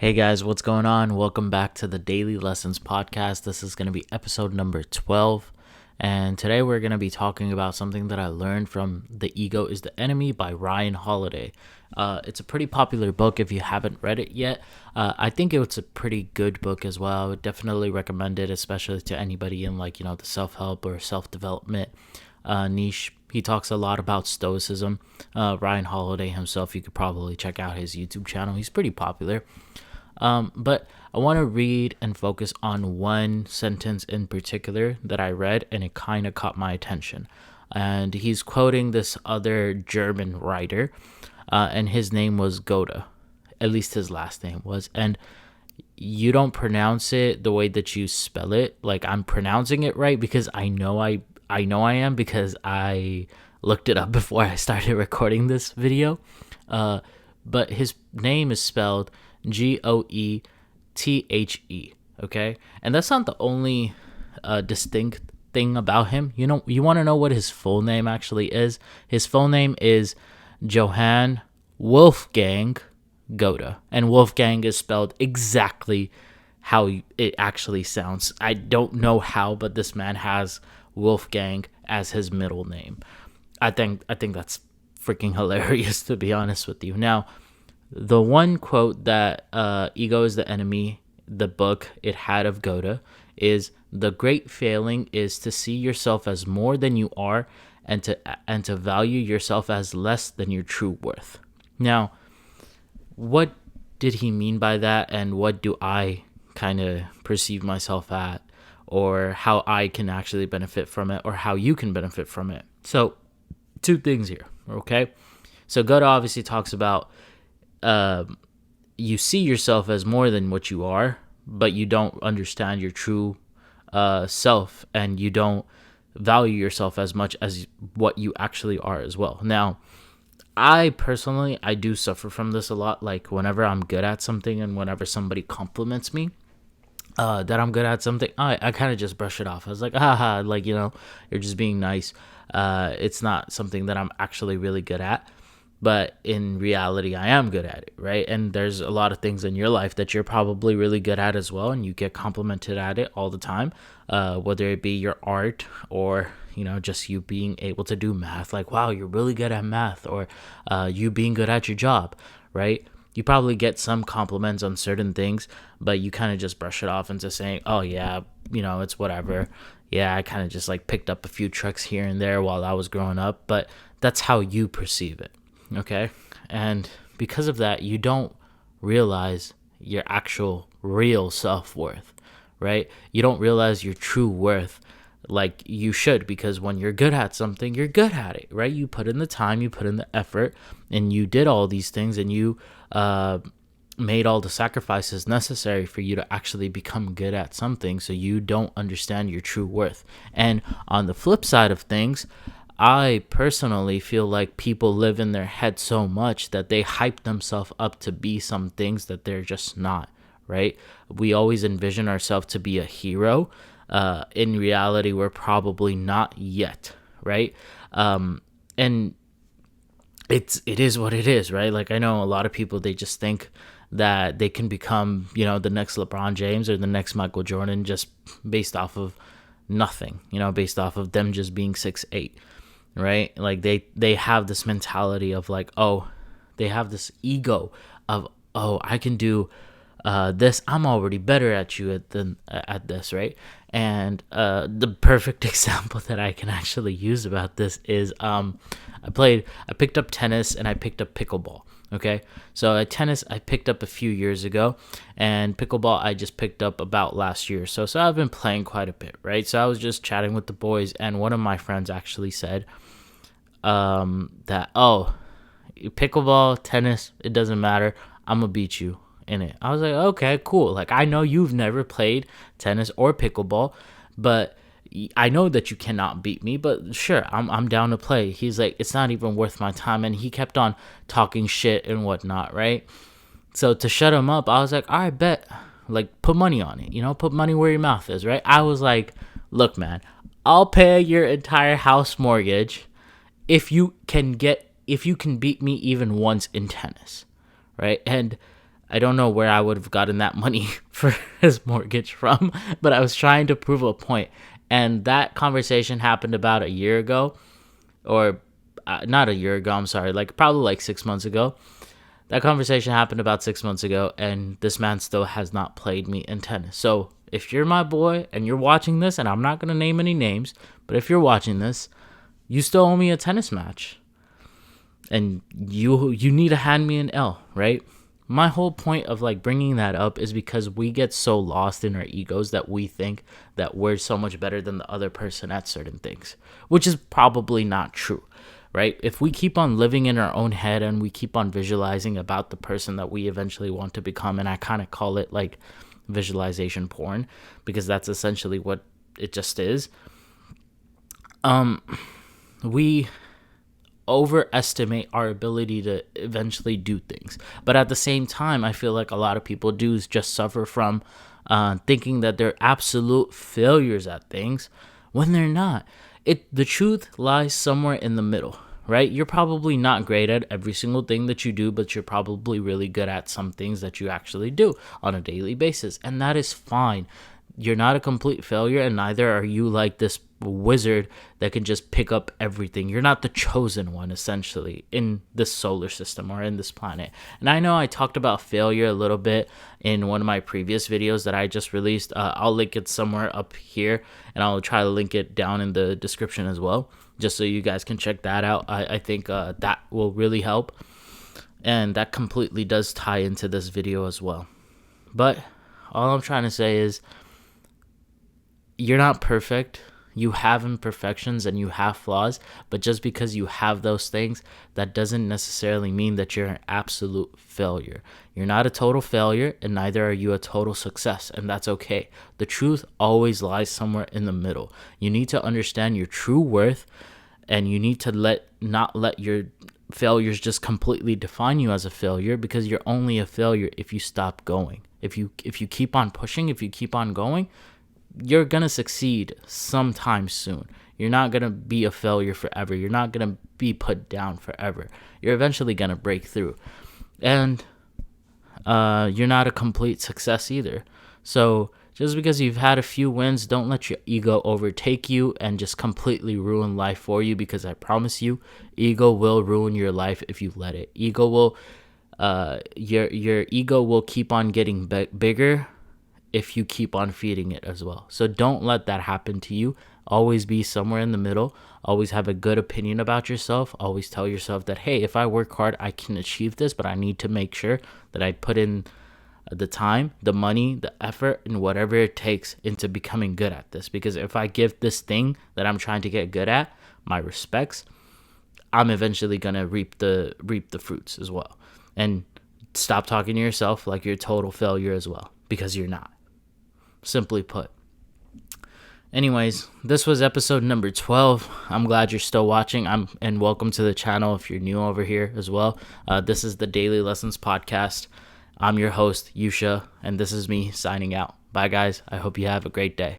Hey guys, what's going on? Welcome back to the Daily Lessons podcast. This is going to be episode number 12. And today we're going to be talking about something that I learned from The Ego is the Enemy by Ryan Holiday. It's a pretty popular book if you haven't read it yet. I think it's a pretty good book as well. I would definitely recommend it, especially to anybody in the self-help or self-development niche. He talks a lot about stoicism. Ryan Holiday himself, you could probably check out his YouTube channel. He's pretty popular. But I want to read and focus on one sentence in particular that I read, and it kind of caught my attention. And he's quoting this other German writer, and his name was Goethe. At least his last name was. And you don't pronounce it the way that you spell it. Like, I'm pronouncing it right because I am, because I looked it up before I started recording this video. But his name is spelled Goethe, okay? And that's not the only distinct thing about him. You want to know what his full name actually is? His full name is Johann Wolfgang Goethe, and Wolfgang is spelled exactly how it actually sounds. I don't know how, but this man has Wolfgang as his middle name. I think that's freaking hilarious, to be honest with you. Now, the one quote that Ego is the Enemy, the book, it had of Goethe is, "The great failing is to see yourself as more than you are, and to value yourself as less than your true worth." Now, what did he mean by that, and what do I kind of perceive myself at, or how I can actually benefit from it, or how you can benefit from it? So, two things here, okay? So Goethe obviously talks about you see yourself as more than what you are, but you don't understand your true self, and you don't value yourself as much as what you actually are as well. Now, I personally, I do suffer from this a lot. Like, whenever I'm good at something and whenever somebody compliments me that I'm good at something, I kind of just brush it off. I was like, haha, like, you're just being nice. It's not something that I'm actually really good at. But in reality, I am good at it, right? And there's a lot of things in your life that you're probably really good at as well, and you get complimented at it all the time, whether it be your art or just you being able to do math. Like, wow, you're really good at math, or you being good at your job, right? You probably get some compliments on certain things, but you kind of just brush it off into saying, oh yeah, it's whatever. Yeah, I kind of just like picked up a few trucks here and there while I was growing up, but that's how you perceive it. Okay. And because of that, you don't realize your actual real self-worth, right? You don't realize your true worth like you should, because when you're good at something, you're good at it, right? You put in the time, you put in the effort, and you did all these things, and you made all the sacrifices necessary for you to actually become good at something. So you don't understand your true worth. And on the flip side of things, I personally feel like people live in their head so much that they hype themselves up to be some things that they're just not, right? We always envision ourselves to be a hero. In reality, we're probably not yet, right? And it is what it is, right? Like, I know a lot of people, they just think that they can become, the next LeBron James or the next Michael Jordan just based off of nothing, based off of them just being 6'8", right? Like, they have this mentality of like, oh, they have this ego of, oh, I can do this. I'm already better at you at this, right? And the perfect example that I can actually use about this is I picked up tennis and I picked up pickleball. Okay, so at tennis I picked up a few years ago, and pickleball I just picked up about last year. So I've been playing quite a bit, right? So I was just chatting with the boys, and one of my friends actually said that, oh, pickleball, tennis, it doesn't matter, I'm gonna beat you in it. I was like, okay, cool. Like, I know you've never played tennis or pickleball, but I know that you cannot beat me, but sure, I'm down to play. He's like, it's not even worth my time. And he kept on talking shit and whatnot, right? So to shut him up, I was like, all right, bet. Like, put money on it, put money where your mouth is, right? I was like, look, man, I'll pay your entire house mortgage if you can beat me even once in tennis, right? And I don't know where I would have gotten that money for his mortgage from, but I was trying to prove a point. And that conversation happened about a year ago, or not a year ago, I'm sorry, like probably like 6 months ago. That conversation happened about 6 months ago, and this man still has not played me in tennis. So if you're my boy and you're watching this, and I'm not going to name any names, but if you're watching this, you still owe me a tennis match. And you need to hand me an L, right? My whole point of like bringing that up is because we get so lost in our egos that we think that we're so much better than the other person at certain things, which is probably not true, right? If we keep on living in our own head and we keep on visualizing about the person that we eventually want to become, and I kind of call it like visualization porn, because that's essentially what it just is. We overestimate our ability to eventually do things, but at the same time, I feel like a lot of people do just suffer from thinking that they're absolute failures at things when they're not. The truth lies somewhere in the middle, right? You're probably not great at every single thing that you do, but you're probably really good at some things that you actually do on a daily basis, and that is fine. You're not a complete failure, and neither are you like this wizard that can just pick up everything. You're not the chosen one, essentially, in this solar system or in this planet. And I know I talked about failure a little bit in one of my previous videos that I just released. I'll link it somewhere up here, and I'll try to link it down in the description as well, just so you guys can check that out. I think that will really help, and that completely does tie into this video as well. But all I'm trying to say is, you're not perfect. You have imperfections and you have flaws, but just because you have those things, that doesn't necessarily mean that you're an absolute failure. You're not a total failure, and neither are you a total success, and that's okay. The truth always lies somewhere in the middle. You need to understand your true worth, and you need to not let your failures just completely define you as a failure, because you're only a failure if you stop going. If you keep on pushing, if you keep on going, you're going to succeed sometime soon. You're not going to be a failure forever. You're not going to be put down forever. You're eventually going to break through. And you're not a complete success either. So just because you've had a few wins, don't let your ego overtake you and just completely ruin life for you, because I promise you, ego will ruin your life if you let it. Ego will, your ego will keep on getting bigger if you keep on feeding it as well. So don't let that happen to you. Always be somewhere in the middle. Always have a good opinion about yourself. Always tell yourself that, hey, if I work hard, I can achieve this, but I need to make sure that I put in the time, the money, the effort, and whatever it takes into becoming good at this. Because if I give this thing that I'm trying to get good at my respects, I'm eventually going to reap the fruits as well. And stop talking to yourself like you're a total failure as well, because you're not. Simply put. Anyways, this was episode number 12. I'm glad you're still watching. And welcome to the channel if you're new over here as well. This is the Daily Lessons Podcast. I'm your host, Yusha, and this is me signing out. Bye, guys. I hope you have a great day.